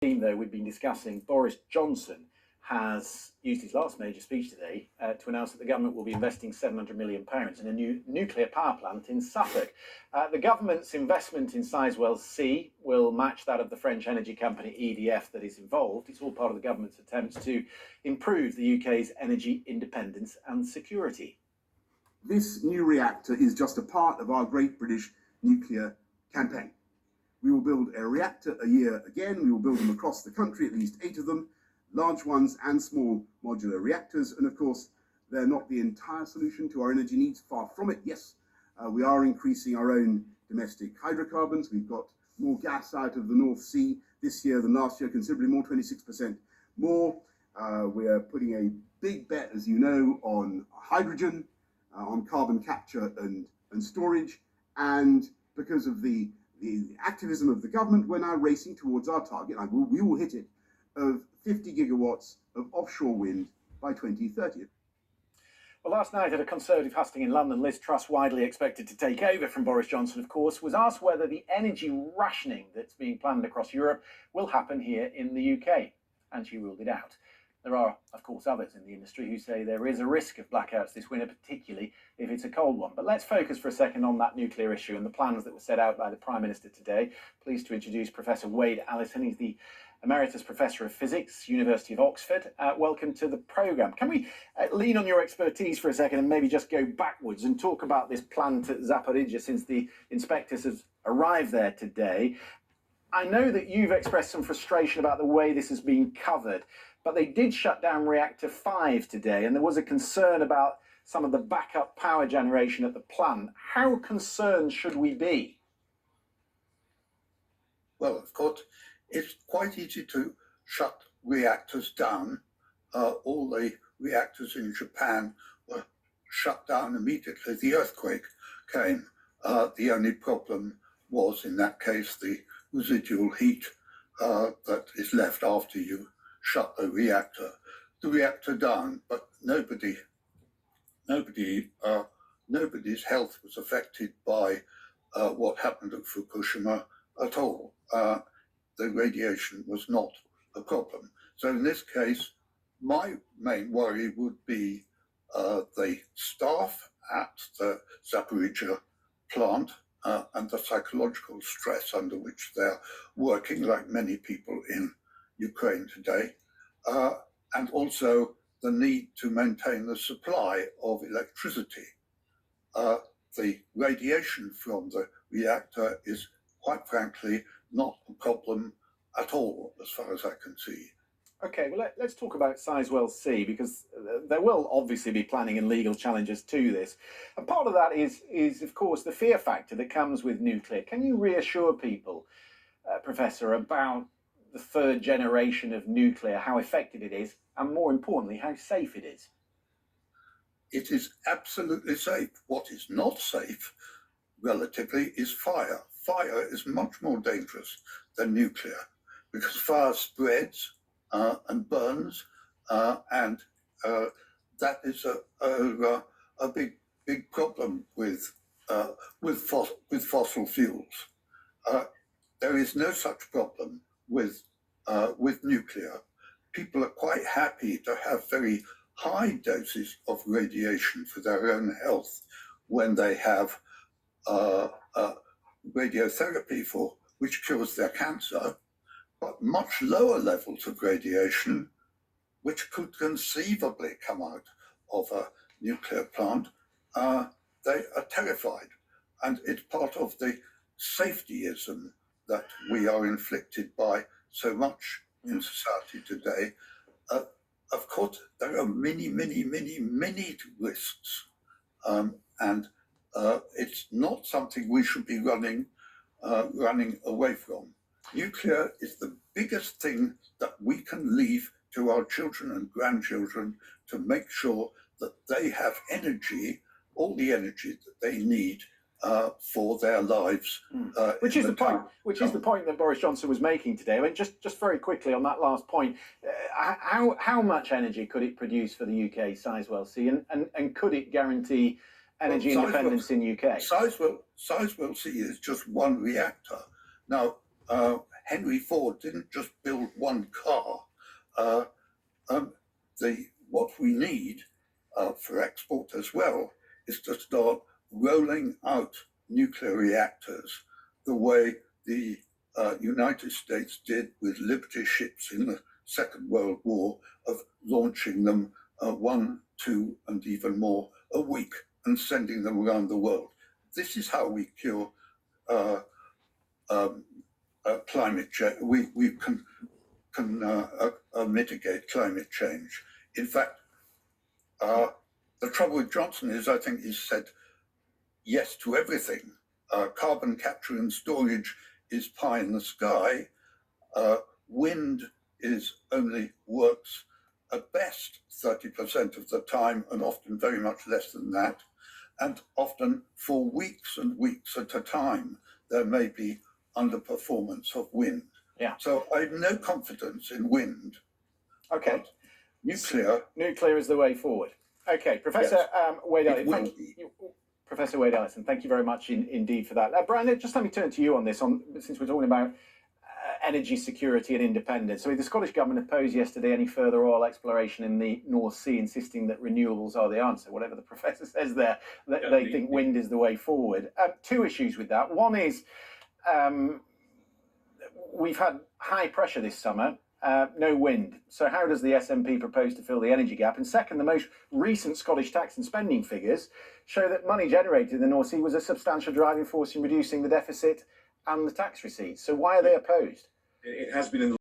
theme, though, we've been discussing, Boris Johnson has used his last major speech today to announce that the government will be investing £700 million in a new nuclear power plant in Suffolk. The government's investment in Sizewell C will match that of the French energy company EDF that is involved. It's all part of the government's attempts to improve the UK's energy independence and security. This new reactor is just a part of our great British nuclear campaign. We will build a reactor a year again. We will build them across the country, at least 8 of them, large ones and small modular reactors. And of course, they're not the entire solution to our energy needs, far from it. Yes, we are increasing our own domestic hydrocarbons. We've got more gas out of the North Sea this year than last year, considerably more, 26% more. We are putting a big bet, as you know, on hydrogen, on carbon capture and storage. And because of the activism of the government, we're now racing towards our target, we will hit it, of 50 gigawatts of offshore wind by 2030. Well, last night at a Conservative husting in London, Liz Truss, widely expected to take over from Boris Johnson, of course, was asked whether the energy rationing that's being planned across Europe will happen here in the UK, and she ruled it out. There are, of course, others in the industry who say there is a risk of blackouts this winter, particularly if it's a cold one. But let's focus for a second on that nuclear issue and the plans that were set out by the Prime Minister today. Pleased to introduce Professor Wade Allison. He's the Emeritus Professor of Physics, University of Oxford. Welcome to the programme. Can we lean on your expertise for a second and maybe just go backwards and talk about this plant at Zaporizhzhia since the inspectors have arrived there today? I know that you've expressed some frustration about the way this has been covered, but they did shut down reactor 5 today, and there was a concern about some of the backup power generation at the plant. How concerned should we be? Well, of course, it's quite easy to shut reactors down. All the reactors in Japan were shut down immediately. The earthquake came. The only problem was, in that case, the residual heat that is left after you shut the reactor down. But nobody's health was affected by what happened at Fukushima at all. The radiation was not a problem. So in this case, my main worry would be the staff at the Zaporizhzhia plant and the psychological stress under which they're working, like many people in Ukraine today, and also the need to maintain the supply of electricity. The radiation from the reactor is, quite frankly, not a problem at all, as far as I can see. Okay, well, let's talk about Sizewell C, because there will obviously be planning and legal challenges to this. And part of that is, of course, the fear factor that comes with nuclear. Can you reassure people, Professor, about the third generation of nuclear, how effective it is, and more importantly, how safe it is? It is absolutely safe. What is not safe, relatively, is fire. Fire is much more dangerous than nuclear, because fire spreads and burns, and that is a big problem with fossil fuels. There is no such problem with nuclear. People are quite happy to have very high doses of radiation for their own health when they have radiotherapy which cures their cancer, but much lower levels of radiation, which could conceivably come out of a nuclear plant, they are terrified. And it's part of the safetyism that we are inflicted by so much in society today. Of course, there are many risks, and it's not something we should be running away from. Nuclear is the biggest thing that we can leave to our children and grandchildren to make sure that they have energy, all the energy that they need for their lives. Which is the point that Boris Johnson was making today. I mean, just very quickly on that last point, how much energy could it produce for the UK, Sizewell C, and could it guarantee energy independence in UK? Sizewell C is just one reactor. Now, Henry Ford didn't just build one car. What we need for export as well is to start rolling out nuclear reactors the way the United States did with Liberty ships in the Second World War, of launching them 1, 2, and even more a week and sending them around the world. This is how we cure climate change. We can mitigate climate change. In fact, the trouble with Johnson is, I think he's said yes to everything. Carbon capture and storage is pie in the sky. Wind only works at best 30% of the time, and often very much less than that. And often for weeks and weeks at a time, there may be underperformance of wind. Yeah. So I have no confidence in wind. Okay. Nuclear is the way forward. Okay, Professor Wade Allison. Professor Wade Allison, thank you very much indeed for that. Brian, just let me turn to you on this, since we're talking about energy security and independence. So the Scottish Government opposed yesterday any further oil exploration in the North Sea, insisting that renewables are the answer. Whatever the professor says there, they think wind is the way forward. Two issues with that. One is we've had high pressure this summer, no wind. So how does the SNP propose to fill the energy gap? And second, the most recent Scottish tax and spending figures show that money generated in the North Sea was a substantial driving force in reducing the deficit and the tax receipts. So why are they opposed? It has been in